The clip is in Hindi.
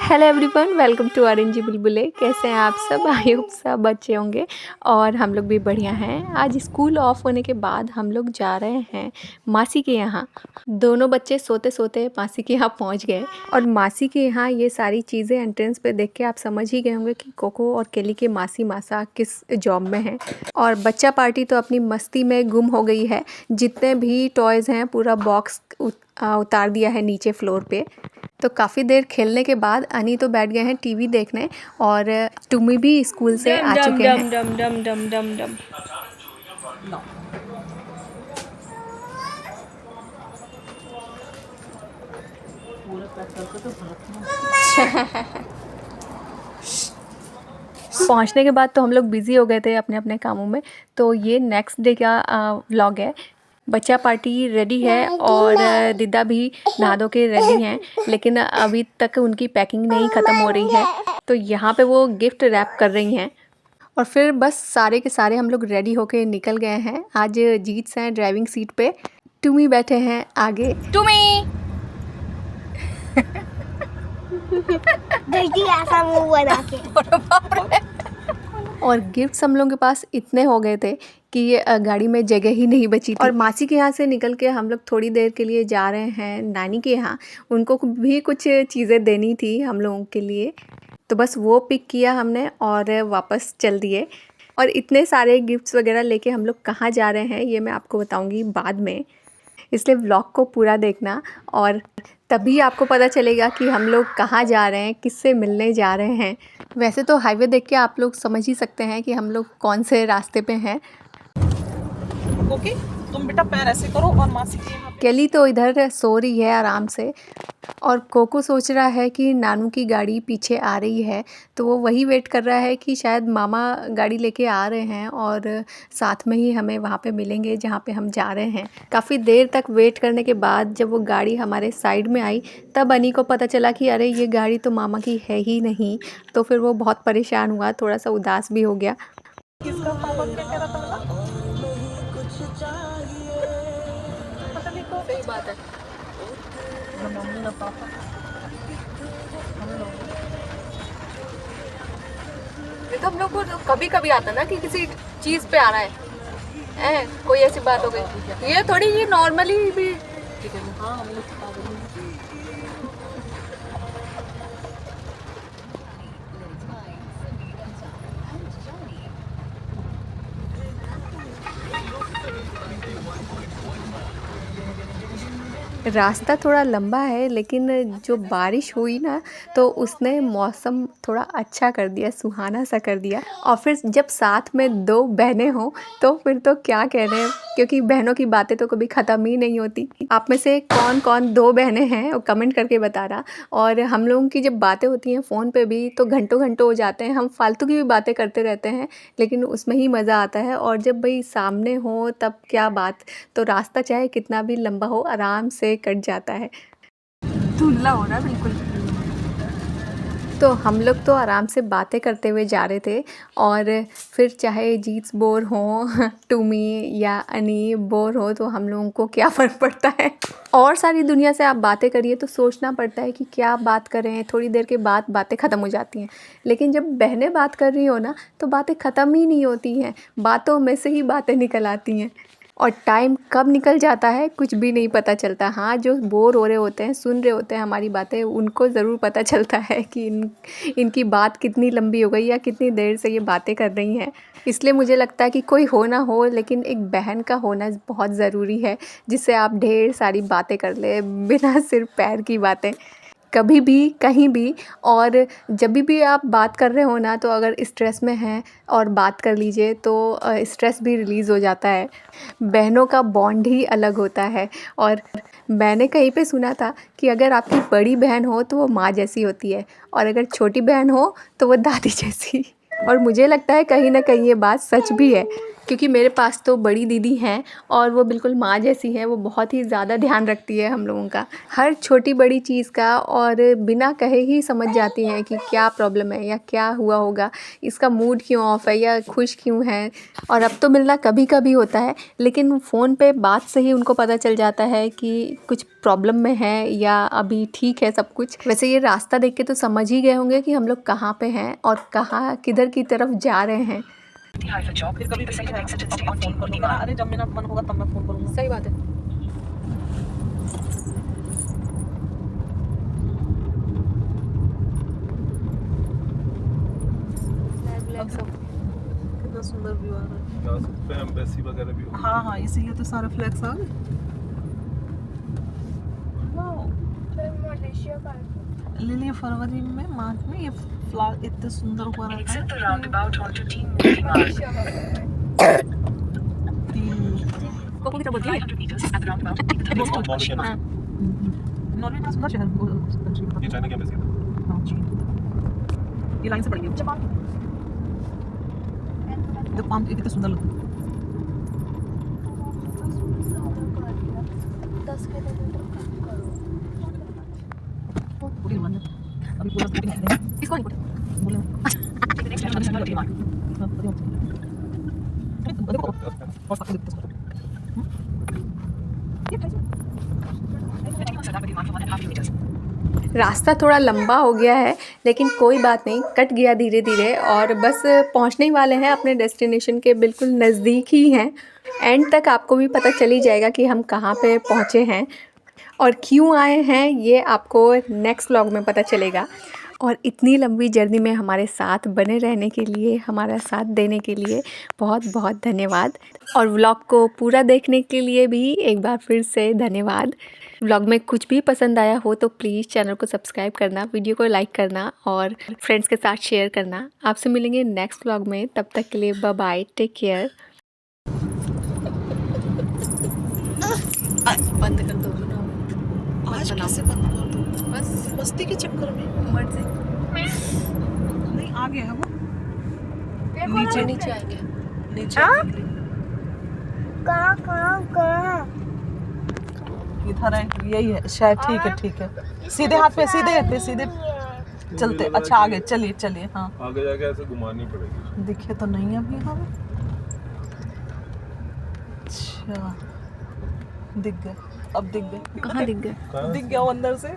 Hello everyone, welcome to RNG Bulbule. कैसे हैं आप सब? आई होप सब अच्छे होंगे और हम लोग भी बढ़िया हैं। आज स्कूल ऑफ होने के बाद हम लोग जा रहे हैं मासी के यहाँ। दोनों बच्चे सोते सोते मासी के यहाँ पहुँच गए और मासी के यहाँ ये सारी चीज़ें एंट्रेंस पे देख के आप समझ ही गए होंगे कि कोको और केली के मासी मासा किस जॉब में हैं। और बच्चा पार्टी तो अपनी मस्ती में गुम हो गई है। जितने भी टॉयज़ हैं पूरा बॉक्स उतार दिया है नीचे फ्लोर पे। तो काफ़ी देर खेलने के बाद अनी तो बैठ गए हैं टीवी देखने और टुमी भी स्कूल से आ चुके हैं। डम डम डम डम डम। पहुंचने के बाद तो हम लोग बिज़ी हो गए थे अपने अपने कामों में। तो ये नेक्स्ट डे का व्लॉग है। बच्चा पार्टी रेडी है और दिदा भी नहा धो के रेडी हैं, लेकिन अभी तक उनकी पैकिंग नहीं ख़त्म हो रही है। तो यहाँ पे वो गिफ्ट रैप कर रही हैं और फिर बस सारे के सारे हम लोग रेडी होके निकल गए हैं। आज जीत्स हैं ड्राइविंग सीट पे, टुमी बैठे हैं आगे। टुमी ऐसा मुंह बना के। और गिफ्ट्स हम लोगों के पास इतने हो गए थे कि ये गाड़ी में जगह ही नहीं बची थी। और मासी के यहाँ से निकल के हम लोग थोड़ी देर के लिए जा रहे हैं नानी के यहाँ। उनको भी कुछ चीज़ें देनी थी हम लोगों के लिए, तो बस वो पिक किया हमने और वापस चल दिए। और इतने सारे गिफ्ट्स वगैरह लेके हम लोग कहाँ जा रहे हैं ये मैं आपको बताऊँगी बाद में, इसलिए व्लॉग को पूरा देखना और तभी आपको पता चलेगा कि हम लोग कहाँ जा रहे हैं, किससे मिलने जा रहे हैं। वैसे तो हाईवे देख के आप लोग समझ ही सकते हैं कि हम लोग कौन से रास्ते पे हैं। ओके, तुम बेटा पैर ऐसे करो और मासी के यहाँ। केली तो इधर सो रही है आराम से और कोको सोच रहा है कि नानू की गाड़ी पीछे आ रही है, तो वो वही वेट कर रहा है कि शायद मामा गाड़ी लेके आ रहे हैं और साथ में ही हमें वहाँ पे मिलेंगे जहाँ पे हम जा रहे हैं। काफ़ी देर तक वेट करने के बाद जब वो गाड़ी हमारे साइड में आई तब अनी को पता चला कि अरे ये गाड़ी तो मामा की है ही नहीं। तो फिर वो बहुत परेशान हुआ, थोड़ा सा उदास भी हो गया। किसका पापा क्या कह रहा था बोला? पता नहीं को सही बात है। मम्मी ना पापा ये तो हम लोग को कभी कभी आता ना कि किसी चीज़ पे आना है, कोई ऐसी बात हो गई। ये थोड़ी, ये नॉर्मली भी ठीक है। हाँ, हम लोग रास्ता थोड़ा लंबा है, लेकिन जो बारिश हुई ना तो उसने मौसम थोड़ा अच्छा कर दिया, सुहाना सा कर दिया। और फिर जब साथ में दो बहनें हों तो फिर तो क्या कहने, क्योंकि बहनों की बातें तो कभी ख़त्म ही नहीं होती। आप में से कौन कौन दो बहनें हैं वो कमेंट करके बताना। और हम लोगों की जब बातें होती हैं फ़ोन पे भी तो घंटों घंटों हो जाते हैं, हम फालतू की भी बातें करते रहते हैं, लेकिन उसमें ही मज़ा आता है। और जब भाई सामने हो तब क्या बात, तो रास्ता चाहे कितना भी लंबा हो आराम से कट जाता है। धुंधला हो रहा है बिल्कुल। तो हम लोग तो आराम से बातें करते हुए जा रहे थे और फिर चाहे जीत्स बोर हो, टुमी या अनी बोर हो, तो हम लोगों को क्या फ़र्क पड़ता है। और सारी दुनिया से आप बातें करिए तो सोचना पड़ता है कि क्या बात करें, थोड़ी देर के बाद बातें ख़त्म हो जाती हैं। लेकिन जब बहनें बात कर रही हो ना तो बातें ख़त्म ही नहीं होती हैं, बातों में से ही बातें निकल आती हैं और टाइम कब निकल जाता है कुछ भी नहीं पता चलता। हाँ, जो बोर हो रहे होते हैं, सुन रहे होते हैं हमारी बातें, उनको ज़रूर पता चलता है कि इनकी बात कितनी लंबी हो गई या कितनी देर से ये बातें कर रही हैं। इसलिए मुझे लगता है कि कोई हो ना हो, लेकिन एक बहन का होना बहुत ज़रूरी है, जिससे आप ढेर सारी बातें कर ले बिना सिर्फ पैर की बातें, कभी भी कहीं भी। और जब भी आप बात कर रहे हो ना तो अगर स्ट्रेस में हैं और बात कर लीजिए तो स्ट्रेस भी रिलीज़ हो जाता है। बहनों का बॉन्ड ही अलग होता है। और मैंने कहीं पे सुना था कि अगर आपकी बड़ी बहन हो तो वो माँ जैसी होती है और अगर छोटी बहन हो तो वो दादी जैसी। और मुझे लगता है कहीं ना कहीं ये बात सच भी है। क्योंकि मेरे पास तो बड़ी दीदी हैं और वो बिल्कुल माँ जैसी है, वो बहुत ही ज़्यादा ध्यान रखती है हम लोगों का, हर छोटी बड़ी चीज़ का, और बिना कहे ही समझ जाती हैं कि क्या प्रॉब्लम है या क्या हुआ होगा, इसका मूड क्यों ऑफ है या खुश क्यों है। और अब तो मिलना कभी कभी होता है, लेकिन फ़ोन पे बात से ही उनको पता चल जाता है कि कुछ प्रॉब्लम में है या अभी ठीक है सब कुछ। वैसे ये रास्ता देख के तो समझ ही गए होंगे कि हम लोग कहाँ पे हैं और कहाँ किधर की तरफ जा रहे हैं। फिर कभी भी फोन कर लूंगा ना, अरे जब मेरा मन होगा तब मैं फोन करूंगा। सही बात है। कितना सुंदर व्यू आ रहा है। जा सकते हैं, एम्बेसी वगैरह भी होगी। हाँ हाँ, इसीलिए तो सारे फ्लैग्स आ गए। लिली फरवरी में, मार्च में ये फ्लावर इतने सुंदर हुआ रहता है। कोको की तरफ बोलती है। हाँ। नॉर्वे का सुंदर शहर कंट्री। ये चाइना की एम्बेसी है। हाँ जी। ये लाइन से पड़ी है। जो पाम कितने सुंदर लगते हैं। 10 किलोमीटर कम करो। पूरी बंद है। अभी पूरा स्पीड है। इसको नहीं पता। बोले। देखो और साथ में रास्ता थोड़ा लंबा हो गया है, लेकिन कोई बात नहीं, कट गया धीरे धीरे, और बस पहुंचने ही वाले हैं अपने डेस्टिनेशन के बिल्कुल नज़दीक ही हैं। एंड तक आपको भी पता चल ही जाएगा कि हम कहाँ पे पहुँचे हैं और क्यों आए हैं, ये आपको नेक्स्ट व्लॉग में पता चलेगा। और इतनी लंबी जर्नी में हमारे साथ बने रहने के लिए, हमारा साथ देने के लिए बहुत बहुत धन्यवाद। और व्लॉग को पूरा देखने के लिए भी एक बार फिर से धन्यवाद। व्लॉग में कुछ भी पसंद आया हो तो प्लीज़ चैनल को सब्सक्राइब करना, वीडियो को लाइक करना और फ्रेंड्स के साथ शेयर करना। आपसे मिलेंगे नेक्स्ट व्लॉग में, तब तक के लिए बाय बाय, टेक केयर। बंद कर दो ना। आज कैसे बंद कर दो? बस मस्ती के चक्कर में मर्जी। नहीं आ गया है वो। नीचे नीचे आएंगे। नीचे कहाँ इधर है, यही है शायद। ठीक है। सीधे हाथ पे, सीधे चलते। अच्छा आगे चलिए। हाँ आगे जाके ऐसे घुमानी पड़ेगी। दिखे तो नहीं अभी हमें। अच्छा दिख गए, अब दिख गए। कहाँ दिख गए? दिख गया वो अंदर से।